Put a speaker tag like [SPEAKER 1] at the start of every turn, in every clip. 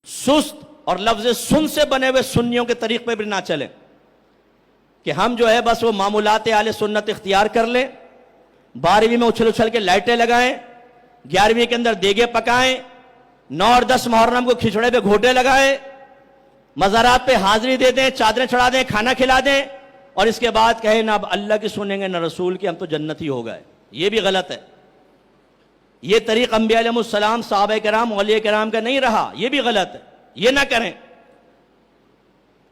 [SPEAKER 1] سست اور لفظ سن سے بنے ہوئے سنیوں کے طریق پہ بھی نہ چلیں کہ ہم جو ہے بس وہ معمولات اہل سنت اختیار کر لیں، 12ویں میں اچھل اچھل کے لائٹیں لگائیں، 11ویں کے اندر دیگے پکائیں، 9 اور 10 محرم کو کھچڑے پہ گھوٹے لگائیں، مزارات پہ حاضری دے دیں، چادریں چڑھا دیں، کھانا کھلا دیں، اور اس کے بعد کہیں نہ اب اللہ کی سنیں گے نہ رسول کی، ہم تو جنتی ہو گئے. یہ بھی غلط ہے. یہ طریق انبیاء علیہ السلام، صحابہ کرام، اولیاء کرام کا نہیں رہا. یہ بھی غلط ہے. یہ نہ کریں.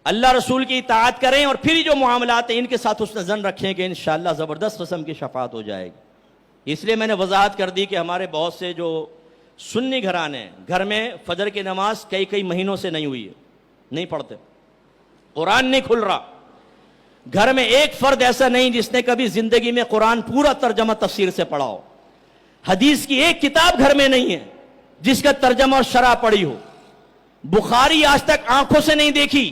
[SPEAKER 1] اللہ رسول کی اطاعت کریں اور پھر جو معاملات ہیں ان کے ساتھ حسن ظن رکھیں کہ انشاءاللہ زبردست قسم کی شفاعت ہو جائے گی. اس لیے میں نے وضاحت کر دی کہ ہمارے بہت سے جو سنی گھرانے ہیں، گھر میں فجر کی نماز کئی مہینوں سے نہیں ہوئی ہے، نہیں پڑھتے، قرآن نہیں کھل رہا. گھر میں ایک فرد ایسا نہیں جس نے کبھی زندگی میں قرآن پورا ترجمہ تفسیر سے پڑھا ہو. حدیث کی ایک کتاب گھر میں نہیں ہے جس کا ترجمہ اور شرح پڑھی ہو. بخاری آج تک آنکھوں سے نہیں دیکھی،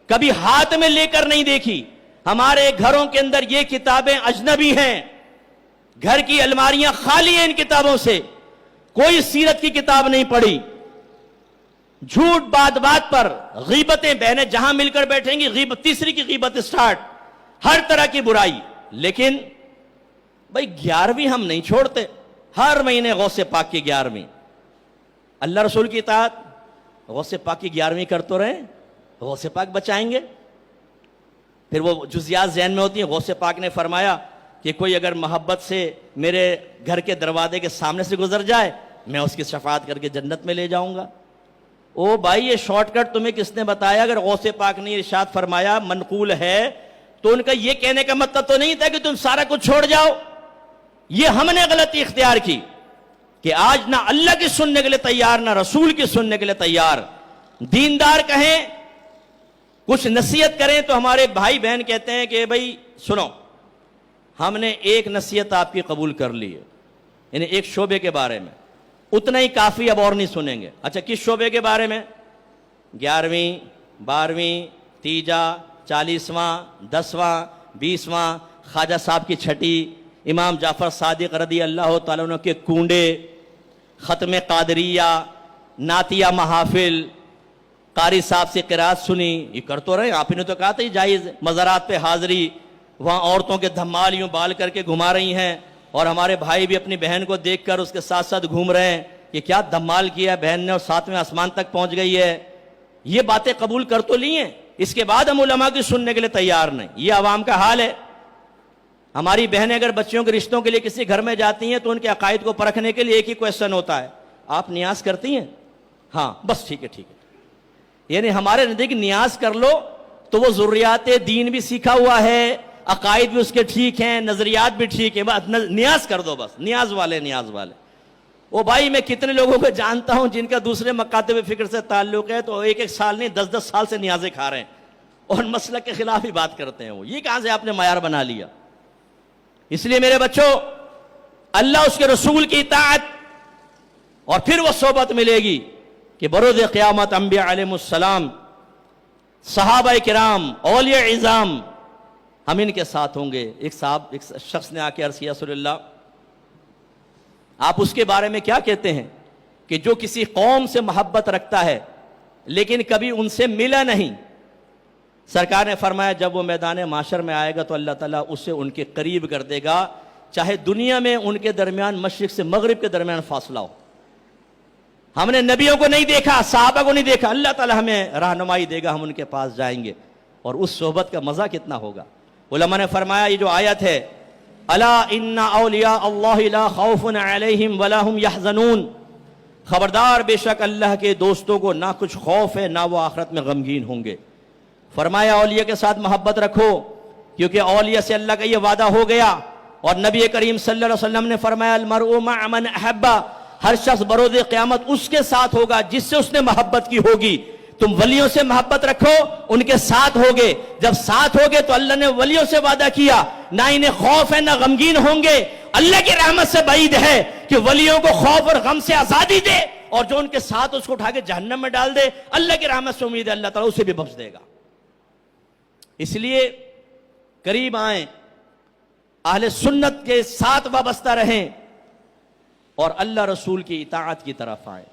[SPEAKER 1] کبھی ہاتھ میں لے کر نہیں دیکھی. ہمارے گھروں کے اندر یہ کتابیں اجنبی ہیں. گھر کی الماریاں خالی ہیں ان کتابوں سے. کوئی سیرت کی کتاب نہیں پڑھی. جھوٹ بات پر غیبتیں بہنیں جہاں مل کر بیٹھیں گی، غیبت، تیسری کی غیبت سٹارٹ، ہر طرح کی برائی. لیکن بھائی 11ویں ہم نہیں چھوڑتے. ہر مہینے غوث پاک کی 11ویں، اللہ رسول کی اطاعت، غوث پاک کی 11ویں کر تو رہے، غوث پاک بچائیں گے. پھر وہ جزیات ذہن میں ہوتی ہیں. غوث پاک نے فرمایا کہ کوئی اگر محبت سے میرے گھر کے دروازے کے سامنے سے گزر جائے، میں اس کی شفاعت کر کے جنت میں لے جاؤں گا. او بھائی یہ شارٹ کٹ تمہیں کس نے بتایا؟ اگر غوث پاک نے ارشاد فرمایا، منقول ہے، تو ان کا یہ کہنے کا مطلب تو نہیں تھا کہ تم سارا کچھ چھوڑ جاؤ. یہ ہم نے غلطی اختیار کی کہ آج نہ اللہ کی سننے کے لیے تیار، نہ رسول کی سننے کے لیے تیار. دیندار کہیں، کچھ نصیحت کریں تو ہمارے بھائی بہن کہتے ہیں کہ بھائی سنو، ہم نے ایک نصیحت آپ کی قبول کر لی ہے، یعنی ایک شعبے کے بارے میں، اتنا ہی کافی، اب اور نہیں سنیں گے. اچھا کس شعبے کے بارے میں؟ 11ویں، 12ویں، تیجا، 40واں، 10واں، 20واں، خواجہ صاحب کی چھٹی، امام جعفر صادق رضی اللہ تعالیٰ عنہ کے کنڈے، ختم قادریہ، نعتیہ محافل، قاری صاحب سے قرات سنی. یہ کر تو رہے، آپ نے تو کہا تھا یہ جائز ہے. مزارات پہ حاضری، وہاں عورتوں کے دھمال یوں بال کر کے گھما رہی ہیں، اور ہمارے بھائی بھی اپنی بہن کو دیکھ کر اس کے ساتھ ساتھ گھوم رہے ہیں کہ کیا دھمال کیا بہن نے اور 7ویں آسمان تک پہنچ گئی ہے. یہ باتیں قبول کر تو لی ہیں، اس کے بعد ہم علماء کی سننے کے لیے تیار نہیں. یہ عوام کا حال ہے. ہماری بہنیں اگر بچیوں کے رشتوں کے لیے کسی گھر میں جاتی ہیں تو ان کے عقائد کو پرکھنے کے لیے ایک ہی کویسچن ہوتا ہے، آپ نیاز کرتی ہیں؟ ہاں بس ٹھیک ہے ٹھیک ہے. یعنی ہمارے نزدیک نیاز کر لو تو وہ ضروریات دین بھی سیکھا ہوا ہے، عقائد بھی اس کے ٹھیک ہیں، نظریات بھی ٹھیک ہیں، بس نیاز کر دو، بس نیاز والے نیاز والے. وہ بھائی میں کتنے لوگوں کو جانتا ہوں جن کا دوسرے مکاتب فکر سے تعلق ہے تو ایک سال نہیں 10 سال سے نیازیں کھا رہے ہیں اور مسلک کے خلاف ہی بات کرتے ہیں. وہ یہ کہاں سے آپ نے معیار بنا لیا؟ اس لیے میرے بچوں، اللہ اس کے رسول کی اطاعت اور پھر وہ صحبت ملے گی کہ بروز قیامت انبیاء علیہ السلام، صحابہ کرام، اولیاء عظام، ہم ان کے ساتھ ہوں گے. ایک شخص نے آ کے عرض کیا، رسول اللہ آپ اس کے بارے میں کیا کہتے ہیں کہ جو کسی قوم سے محبت رکھتا ہے لیکن کبھی ان سے ملا نہیں؟ سرکار نے فرمایا جب وہ میدان معاشر میں آئے گا تو اللہ تعالیٰ اسے ان کے قریب کر دے گا، چاہے دنیا میں ان کے درمیان مشرق سے مغرب کے درمیان فاصلہ ہو. ہم نے نبیوں کو نہیں دیکھا، صحابہ کو نہیں دیکھا، اللہ تعالیٰ ہمیں رہنمائی دے گا، ہم ان کے پاس جائیں گے اور اس صحبت کا مزہ کتنا ہوگا. علماء نے فرمایا یہ جو آیت ہے، الا ان اولیاء اللہ لا خوف علیہم ولا هم يحزنون، خبردار بے شک اللہ کے دوستوں کو نہ کچھ خوف ہے نہ وہ آخرت میں غمگین ہوں گے. فرمایا اولیاء کے ساتھ محبت رکھو کیونکہ اولیاء سے اللہ کا یہ وعدہ ہو گیا، اور نبی کریم صلی اللہ علیہ وسلم نے فرمایا المرء مع من احب، ہر شخص بروز قیامت اس کے ساتھ ہوگا جس سے اس نے محبت کی ہوگی. تم ولیوں سے محبت رکھو، ان کے ساتھ ہوگے. جب ساتھ ہوگے تو اللہ نے ولیوں سے وعدہ کیا نہ انہیں خوف ہے نہ غمگین ہوں گے. اللہ کی رحمت سے بعید ہے کہ ولیوں کو خوف اور غم سے آزادی دے اور جو ان کے ساتھ اس کو اٹھا کے جہنم میں ڈال دے. اللہ کی رحمت سے امید ہے اللہ تعالیٰ اسے بھی بخش دے گا. اس لیے قریب آئیں، اہل سنت کے ساتھ وابستہ رہیں اور اللہ رسول کی اطاعت کی طرف آئیں.